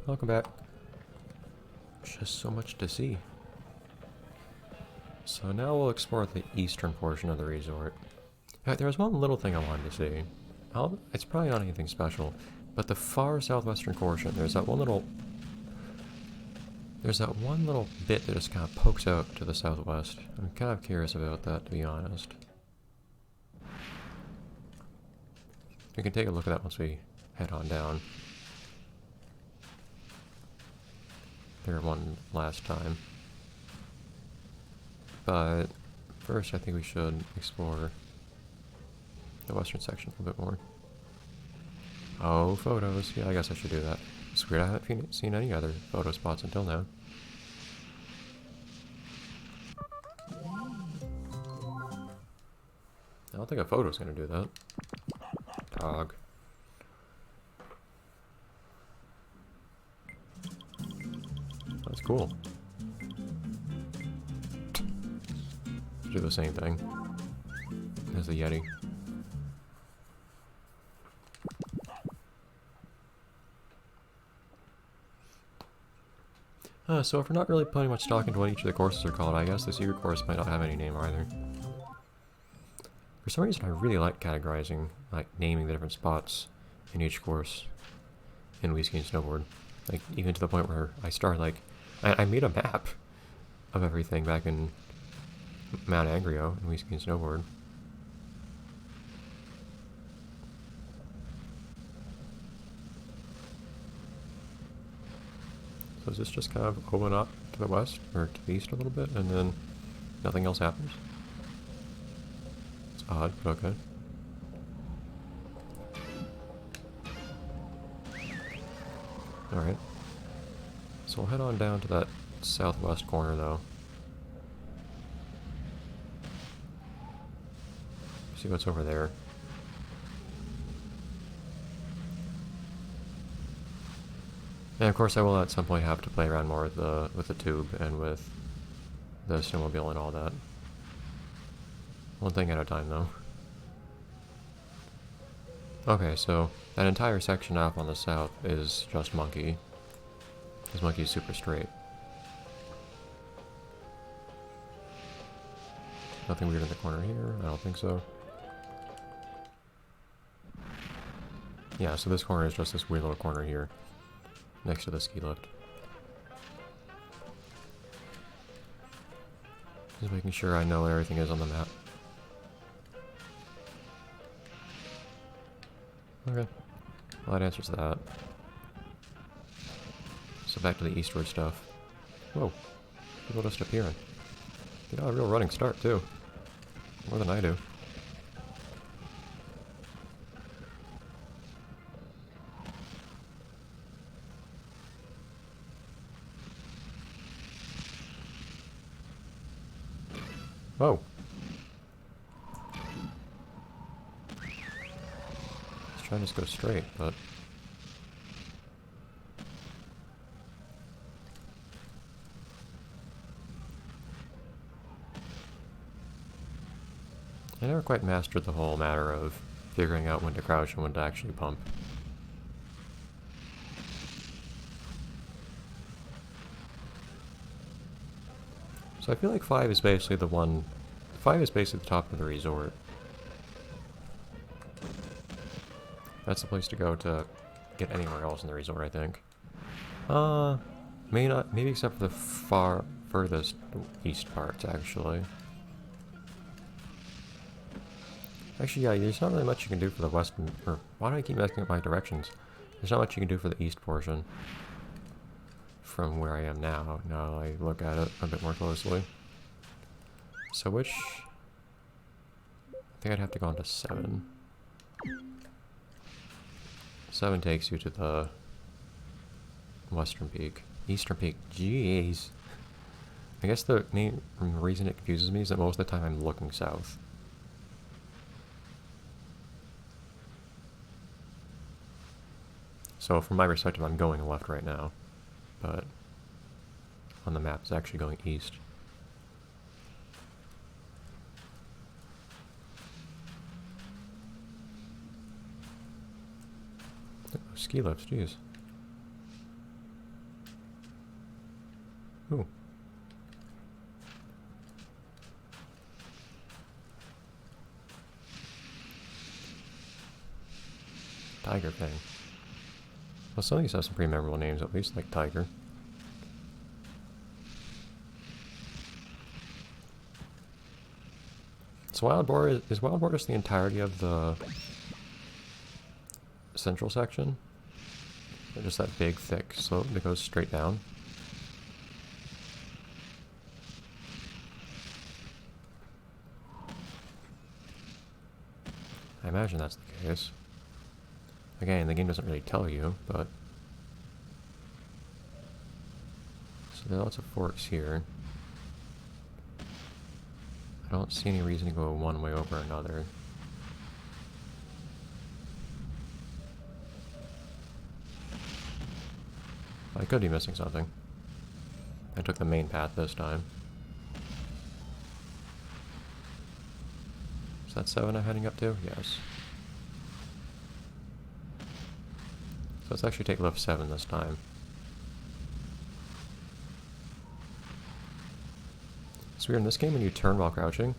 welcome back. Just so much to see. So now we'll explore the eastern portion of the resort. There's one little thing I wanted to see. It's probably not anything special, but the far southwestern portion, there's that one little bit that just kind of pokes out to the southwest. I'm kind of curious about that, to be honest. We can take a look at that once we head on down. There one last time. But first I think we should explore the western section a little bit more. Oh, photos. Yeah, I guess I should do that. It's weird, I haven't seen any other photo spots until now. I don't think a photo's gonna do that. Dog. That's cool. Do the same thing as the Yeti. So if we're not really putting much stock into what each of the courses are called, I guess the secret course might not have any name either. For some reason I really like categorizing, like naming the different spots in each course in Wii Ski and Snowboard. Like, even to the point where I started, like, I made a map of everything back in Mount Angrio in Wii Ski and Snowboard. So does this just kind of open up to the west, or to the east a little bit, and then nothing else happens? It's odd, but okay. Alright. So we'll head on down to that southwest corner, though. See what's over there. And of course I will at some point have to play around more with the tube and with the snowmobile and all that. One thing at a time, though. Okay, so that entire section off on the south is just Monkey. This Monkey's super straight. Nothing weird in the corner here? I don't think so. Yeah, so this corner is just this weird little corner here, next to the ski lift. Just making sure I know where everything is on the map. Okay. Well, that answers that. So back to the eastward stuff. Whoa. People just appearing. You got a real running start, too. More than I do. Whoa. Let's try and just go straight, but... I never quite mastered the whole matter of figuring out when to crouch and when to actually pump. So I feel like 5 is basically the one... 5 is basically the top of the resort. That's the place to go to get anywhere else in the resort, I think. Maybe except for the furthest east parts, actually. Actually, yeah, there's not really much you can do for the western... Or, why do I keep messing up my directions? There's not much you can do for the east portion. From where I am now. Now I look at it a bit more closely. So which... I think I'd have to go on to 7. 7 takes you to the western peak. Eastern peak, jeez. I guess the main reason it confuses me is that most of the time I'm looking south. So from my perspective, I'm going left right now, but on the map it's actually going east. Oh, ski lifts, jeez. Ooh. Tiger Fang. Well, some of these have some pretty memorable names, at least, like Tiger. So Wild Boar is Wild Boar just the entirety of the central section? Or just that big, thick slope that goes straight down? I imagine that's the case. Again, the game doesn't really tell you, but... So there are lots of forks here. I don't see any reason to go one way over another. I could be missing something. I took the main path this time. Is that 7 I'm heading up to? Yes. So let's actually take left 7 this time. It's weird, in this game when you turn while crouching,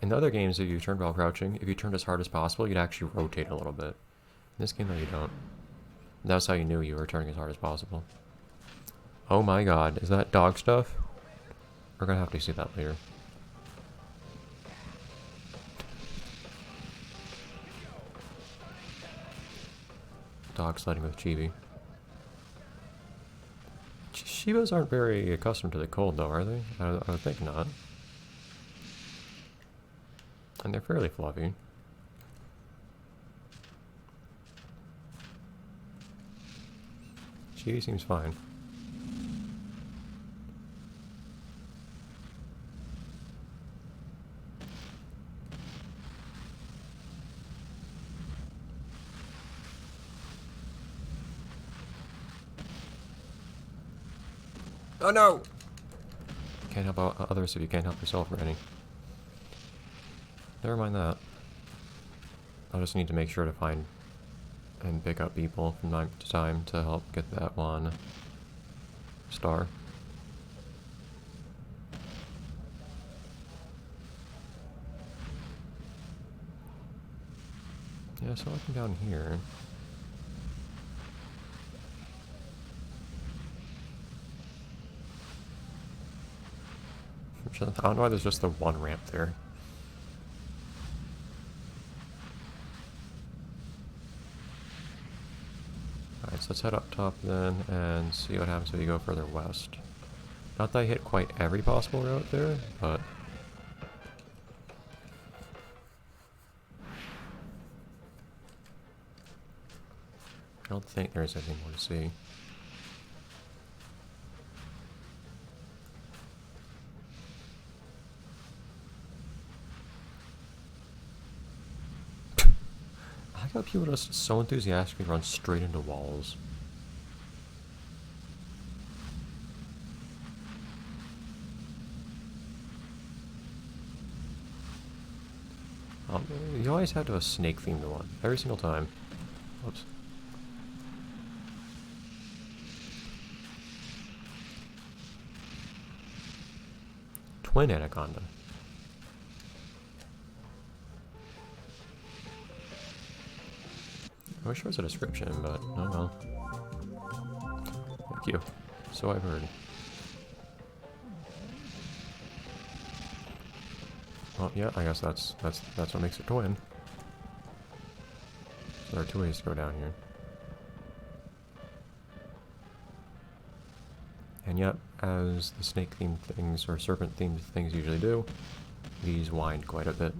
in the other games if you turned while crouching, if you turned as hard as possible, you'd actually rotate a little bit. In this game though, you don't. And that's how you knew you were turning as hard as possible. Oh my god, is that dog stuff? We're gonna have to see that later. Dog sledding with Chibi. Shibas aren't very accustomed to the cold though, are they? I would think not. And they're fairly fluffy. Chibi seems fine. Oh no! Can't help others if you can't help yourself, Rennie. Never mind that. I'll just need to make sure to find and pick up people from time to time to help get that one star. Yeah, so looking down here. I don't know why there's just the one ramp there. Alright, so let's head up top then and see what happens if you go further west. Not that I hit quite every possible route there, but... I don't think there's anything more to see. I like how people just so enthusiastically run straight into walls. You always have to have a snake themed one, every single time. Whoops. Twin anaconda. I wish there was a description, but oh well. Thank you. So I've heard. Well, yeah, I guess that's what makes it twin. So there are 2 ways to go down here. And yet, as the snake-themed things or serpent-themed things usually do, these wind quite a bit.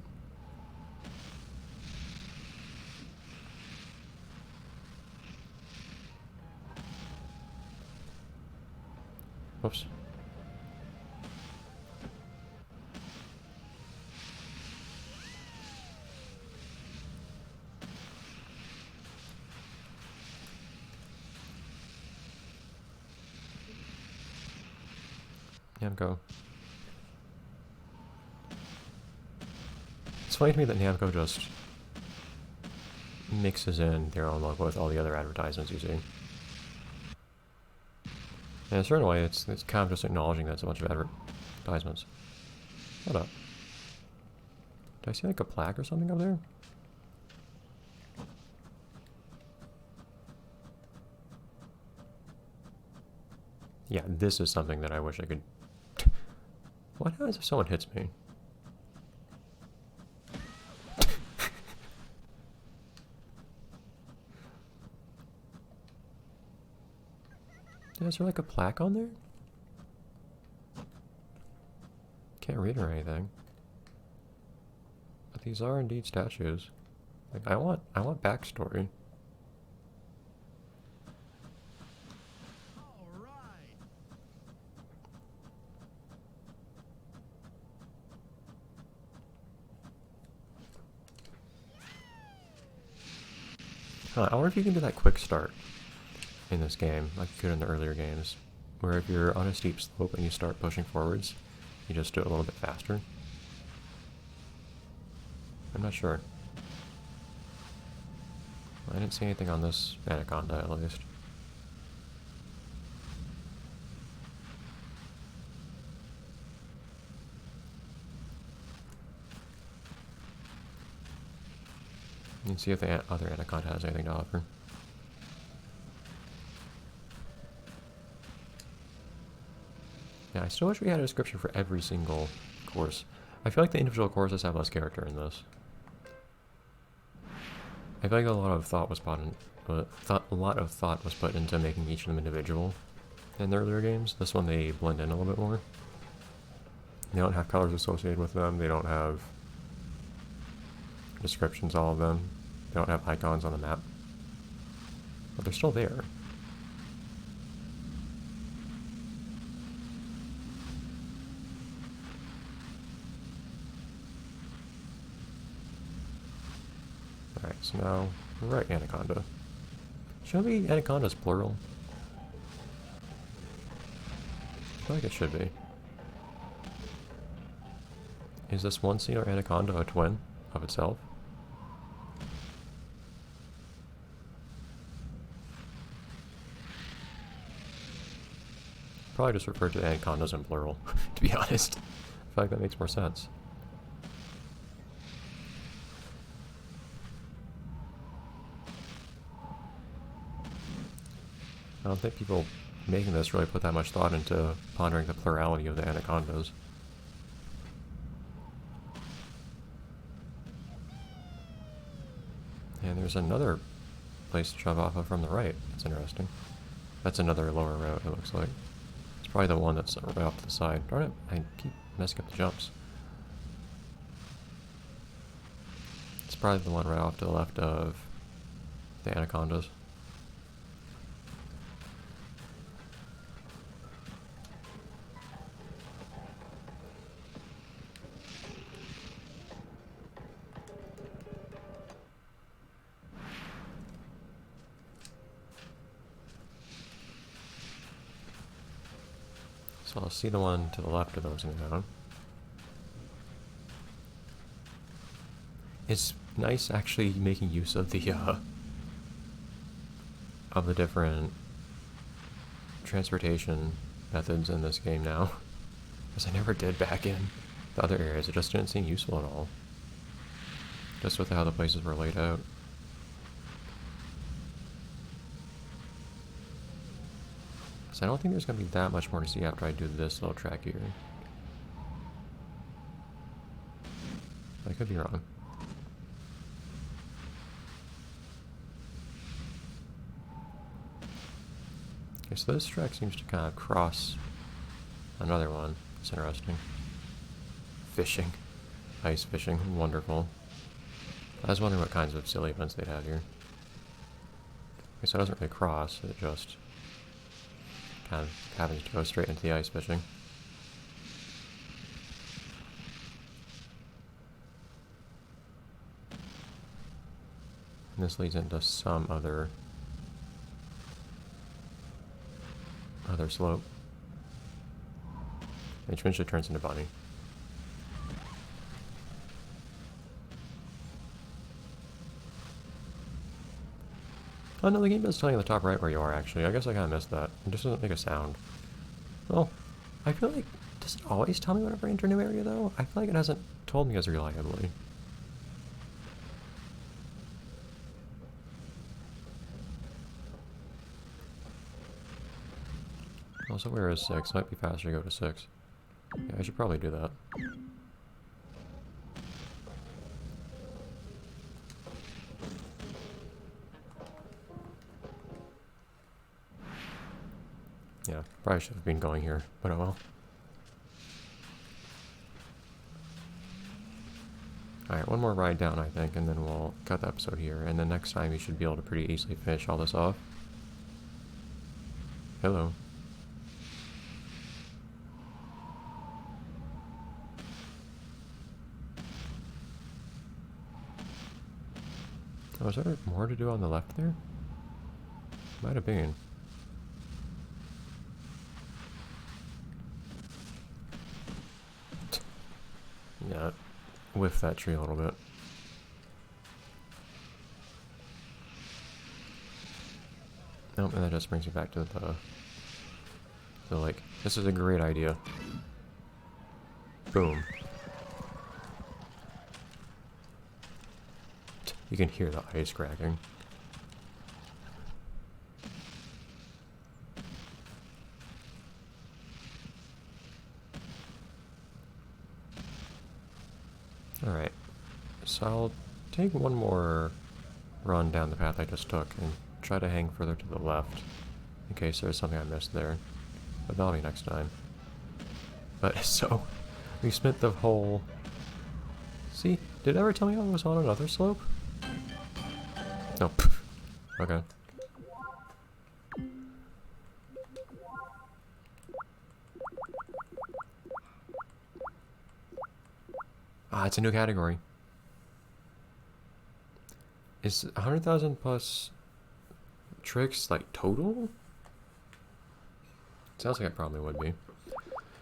Whoops. Namco. It's funny to me that Namco just mixes in their own logo with all the other advertisements you see. In a certain way, it's kind of just acknowledging that it's a bunch of advertisements. Hold up. Did I see like a plaque or something over there? Yeah, this is something that I wish I could... What happens if someone hits me? Yeah, is there like a plaque on there? Can't read or anything. But these are indeed statues. Like I want backstory. Huh, I wonder if you can do that quick start in this game, like you could in the earlier games, where if you're on a steep slope and you start pushing forwards, you just do it a little bit faster. I'm not sure. I didn't see anything on this Anaconda, at least. You can see if the other Anaconda has anything to offer. Yeah, I still wish we had a description for every single course. I feel like the individual courses have less character in this. I feel like a lot of thought was put into making each of them individual in the earlier games. This one they blend in a little bit more. They don't have colors associated with them. They don't have descriptions, all of them. They don't have icons on the map. But they're still there. Alright, so now we're at Anaconda. Should be Anaconda's plural? I feel like it should be. Is this one singular Anaconda a twin of itself? Probably just refer to Anacondas in plural, to be honest. I feel like that makes more sense. I don't think people making this really put that much thought into pondering the plurality of the Anacondas. And there's another place to jump off of from the right. That's interesting. That's another lower route, it looks like. It's probably the one that's right off to the side. Darn it, I keep messing up the jumps. It's probably the one right off to the left of the Anacondas. So I'll see the one to the left of those now. It's nice actually making use of the different transportation methods in this game now. Because I never did back in the other areas. It just didn't seem useful at all. Just with how the places were laid out. I don't think there's going to be that much more to see after I do this little track here. I could be wrong. Okay, so this track seems to kind of cross another one. It's interesting. Fishing. Ice fishing. Wonderful. I was wondering what kinds of silly events they'd have here. Okay, so it doesn't really cross, it just kind of happens to go straight into the ice fishing. And this leads into some other slope. Which eventually turns into Bunny. Oh no, the game does tell you in the top right where you are, actually. I guess I kind of missed that. It just doesn't make a sound. Well, I feel like... Does it always tell me whenever I enter a new area, though? I feel like it hasn't told me as reliably. Also, where is 6? Might be faster to go to 6. Yeah, I should probably do that. Yeah, probably should have been going here, but oh well. Alright, one more ride down, I think, and then we'll cut the episode here. And then next time, we should be able to pretty easily finish all this off. Hello. Oh, is there more to do on the left there? Might have been. Yeah, whiff that tree a little bit. Nope, and that just brings me back to the lake. This is a great idea. Boom. You can hear the ice cracking. Alright, so I'll take one more run down the path I just took and try to hang further to the left in case there's something I missed there. But that'll be next time. But, so, we spent the whole... See, did it ever tell me I was on another slope? Nope. Okay. Ah, it's a new category. Is 100,000 plus tricks like total? Sounds like it probably would be.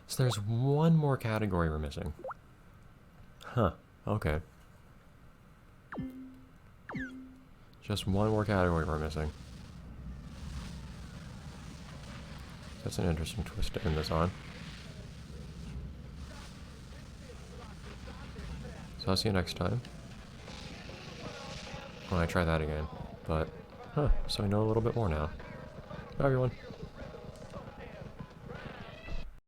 So there's one more category we're missing. Huh. Okay. Just one more category we're missing. That's an interesting twist to end this on. So I'll see you next time when I try that again. But, huh, so I know a little bit more now. Bye everyone.